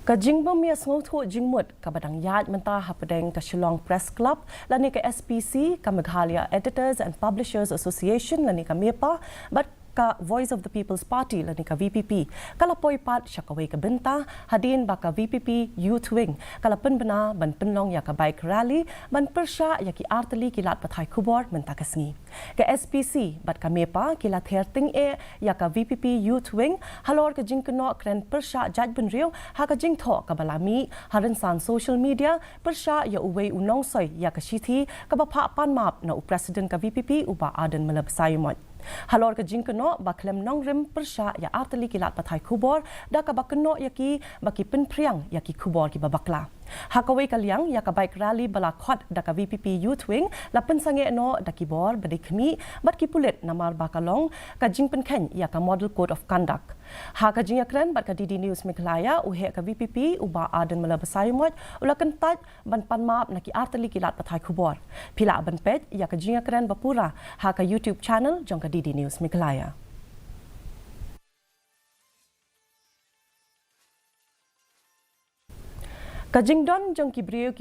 Ka Jingbym Ïasngewthuh Jingmut ka badang yad menta Hapdeng ka Shillong Press Club lani ka SPC ka Meghalaya Editors and Publishers Association lani ka Mepa but ka Voice of the People's Party lani ka VPP kalapoy pat siya Kawei ka Bynta hadin ba ka VPP Youth Wing kalapen bena ban penlong ya ka bike rally ban persya ya ki arteli kilat pathai kubor menta kasngi ka SPC bat ka Mepa kilat herting ya ka VPP Youth Wing halor ka jingkno kren persya jaj ben riu ha ka jingtho ka balami harin san social media persya ya uwei unong soy ya ka shithi ka bapha pan map na president ka VPP uba aden malab sayumot halor ka jingkno baklem nongrim persya ya arteli kilat pathai kubor da ka bakno yaki baki penpriang yaki kubor ki babakla Kawei kaliang ya ka bike rally balakot da ka VPP Youth Wing lapen sange no da ki bor badikmi bat ki pulit namar bakalong ka jingpen ken ya ka model code of conduct ha ka jingakren bat ka DD News Meghalaya uhe ka VPP uba aden malabasayumot ulakan tat ban panmap na ki arteli kilat pathai kubor pila ban pet ya ka jingakren bapura ha ka YouTube channel jong ka DD News Meghalaya. Ka jingdon jong ki brio ki